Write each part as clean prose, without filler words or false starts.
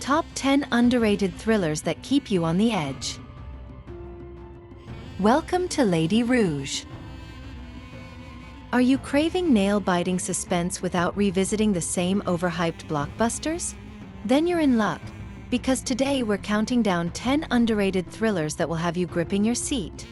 Top 10 Underrated Thrillers That Keep You on the Edge. Welcome to Lady Rouge. Are you craving nail-biting suspense without revisiting the same overhyped blockbusters? Then you're in luck, because today we're counting down 10 underrated thrillers that will have you gripping your seat.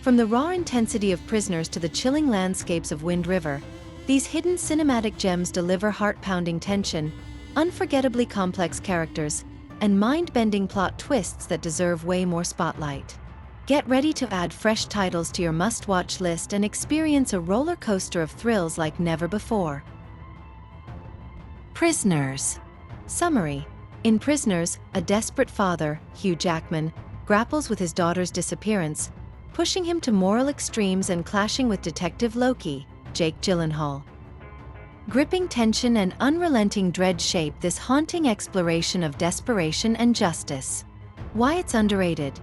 From the raw intensity of Prisoners to the chilling landscapes of Wind River, these hidden cinematic gems deliver heart-pounding tension, unforgettably complex characters, and mind-bending plot twists that deserve way more spotlight. Get ready to add fresh titles to your must-watch list and experience a roller coaster of thrills like never before. Prisoners. Summary. In Prisoners, a desperate father, Hugh Jackman, grapples with his daughter's disappearance, pushing him to moral extremes and clashing with Detective Loki, Jake Gyllenhaal. Gripping tension and unrelenting dread shape this haunting exploration of desperation and justice. Why it's underrated.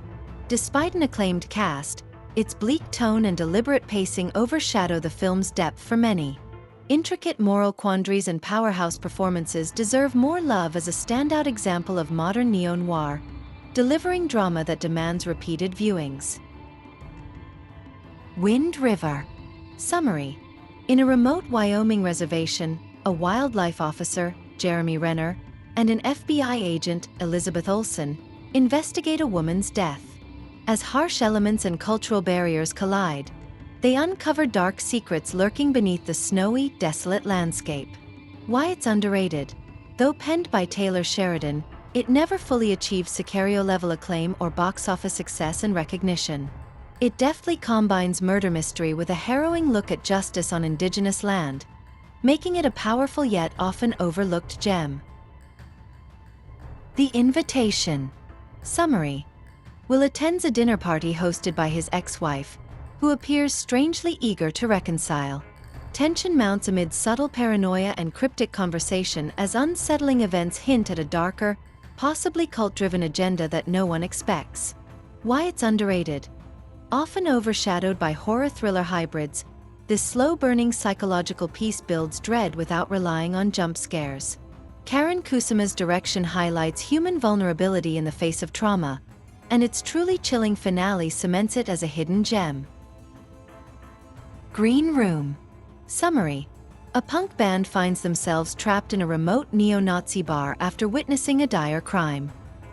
Despite an acclaimed cast, its bleak tone and deliberate pacing overshadow the film's depth for many. Intricate moral quandaries and powerhouse performances deserve more love as a standout example of modern neo-noir, delivering drama that demands repeated viewings. Wind River. Summary. In a remote Wyoming reservation, a wildlife officer, Jeremy Renner, and an FBI agent, Elizabeth Olsen, investigate a woman's death. As harsh elements and cultural barriers collide, they uncover dark secrets lurking beneath the snowy, desolate landscape. Why it's underrated. Though penned by Taylor Sheridan, it never fully achieved Sicario-level acclaim or box office success and recognition. It deftly combines murder mystery with a harrowing look at justice on Indigenous land, making it a powerful yet often overlooked gem. The Invitation. Summary. Will attends a dinner party hosted by his ex-wife, who appears strangely eager to reconcile. Tension mounts amid subtle paranoia and cryptic conversation as unsettling events hint at a darker, possibly cult-driven agenda that no one expects. Why it's underrated. Often overshadowed by horror thriller hybrids, this slow-burning psychological piece builds dread without relying on jump scares. Karen Kusama's direction highlights human vulnerability in the face of trauma, and its truly chilling finale cements it as a hidden gem. Green Room. Summary. A punk band finds themselves trapped in a remote neo-Nazi bar after witnessing a dire crime.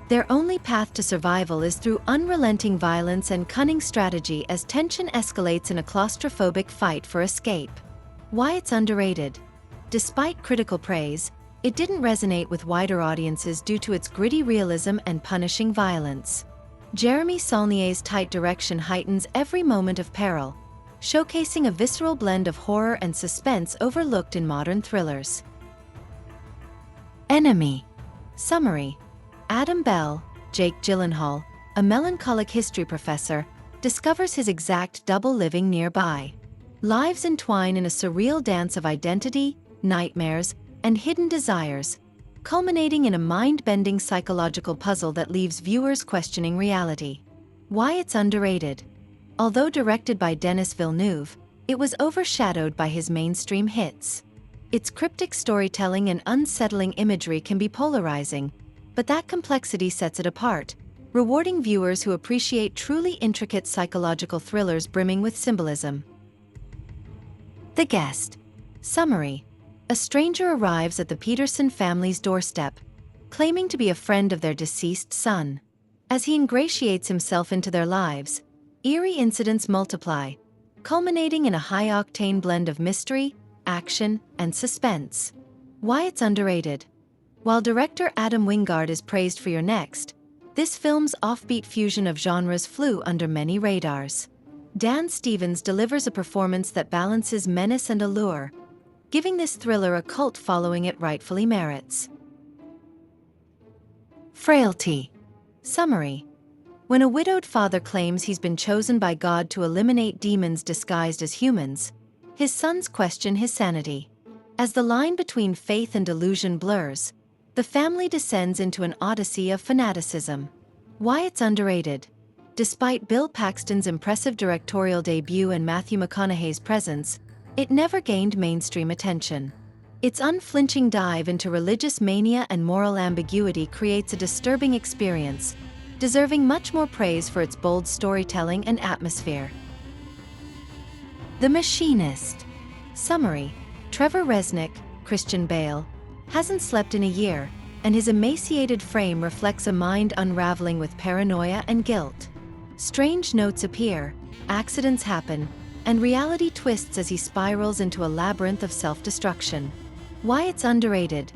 Their only path to survival is through unrelenting violence and cunning strategy as tension escalates in a claustrophobic fight for escape. Why it's underrated. Despite critical praise, it didn't resonate with wider audiences due to its gritty realism and punishing violence. Jeremy Saulnier's tight direction heightens every moment of peril, showcasing a visceral blend of horror and suspense overlooked in modern thrillers. Enemy. Summary. Adam Bell, Jake Gyllenhaal, a melancholic history professor, discovers his exact double living nearby. Lives entwine in a surreal dance of identity, nightmares, and hidden desires, culminating in a mind-bending psychological puzzle that leaves viewers questioning reality. Why it's underrated. Although directed by Denis Villeneuve, it was overshadowed by his mainstream hits. Its cryptic storytelling and unsettling imagery can be polarizing, but that complexity sets it apart, rewarding viewers who appreciate truly intricate psychological thrillers brimming with symbolism. The Guest. Summary. A stranger arrives at the Peterson family's doorstep, claiming to be a friend of their deceased son. As he ingratiates himself into their lives, eerie incidents multiply, culminating in a high-octane blend of mystery, action, and suspense. Why it's underrated. While director Adam Wingard is praised for Your Next, this film's offbeat fusion of genres flew under many radars. Dan Stevens delivers a performance that balances menace and allure, giving this thriller a cult following it rightfully merits. Frailty. Summary. When a widowed father claims he's been chosen by God to eliminate demons disguised as humans, his sons question his sanity. As the line between faith and delusion blurs, the family descends into an odyssey of fanaticism. Why it's underrated. Despite Bill Paxton's impressive directorial debut and Matthew McConaughey's presence, it never gained mainstream attention. Its unflinching dive into religious mania and moral ambiguity creates a disturbing experience, deserving much more praise for its bold storytelling and atmosphere. The Machinist. Summary: Trevor Resnick, Christian Bale, hasn't slept in a year, and his emaciated frame reflects a mind unraveling with paranoia and guilt. Strange notes appear, accidents happen, and reality twists as he spirals into a labyrinth of self-destruction. Why it's underrated.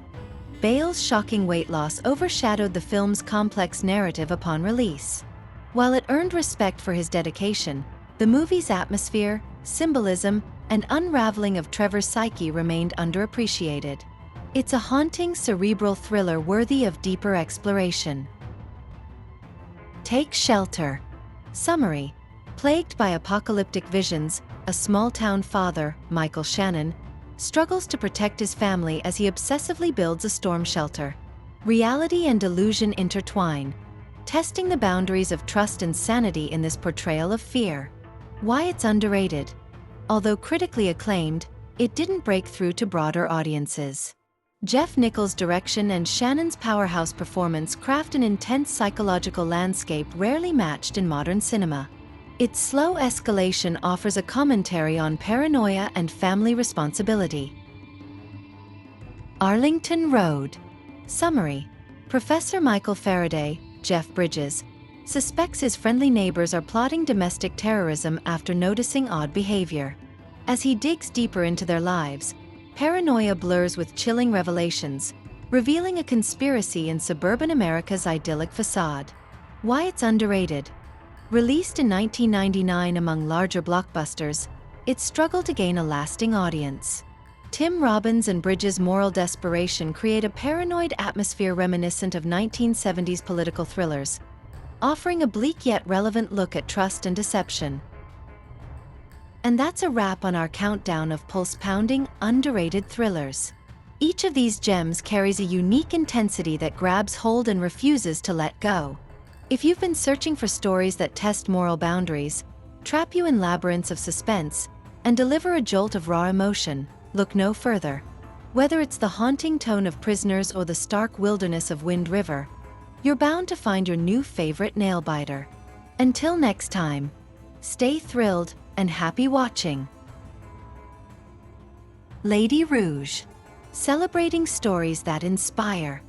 Bale's shocking weight loss overshadowed the film's complex narrative upon release. While it earned respect for his dedication, the movie's atmosphere, symbolism, and unraveling of Trevor's psyche remained underappreciated. It's a haunting, cerebral thriller worthy of deeper exploration. Take Shelter. Summary: Plagued by apocalyptic visions, a small-town father, Michael Shannon, struggles to protect his family as he obsessively builds a storm shelter. Reality and delusion intertwine, testing the boundaries of trust and sanity in this portrayal of fear. Why it's underrated. Although critically acclaimed, it didn't break through to broader audiences. Jeff Nichols' direction and Shannon's powerhouse performance craft an intense psychological landscape rarely matched in modern cinema. Its slow escalation offers a commentary on paranoia and family responsibility. Arlington Road. Summary: Professor Michael Faraday, Jeff Bridges, suspects his friendly neighbors are plotting domestic terrorism after noticing odd behavior. As he digs deeper into their lives, paranoia blurs with chilling revelations, revealing a conspiracy in suburban America's idyllic facade. Why it's underrated. Released in 1999 among larger blockbusters, it struggled to gain a lasting audience. Tim Robbins and Bridges' moral desperation create a paranoid atmosphere reminiscent of 1970s political thrillers, offering a bleak yet relevant look at trust and deception. And that's a wrap on our countdown of pulse-pounding, underrated thrillers. Each of these gems carries a unique intensity that grabs hold and refuses to let go. If you've been searching for stories that test moral boundaries, trap you in labyrinths of suspense, and deliver a jolt of raw emotion, look no further. Whether it's the haunting tone of Prisoners or the stark wilderness of Wind River, you're bound to find your new favorite nail-biter. Until next time, stay thrilled and happy watching. Lady Rouge. Celebrating stories that inspire.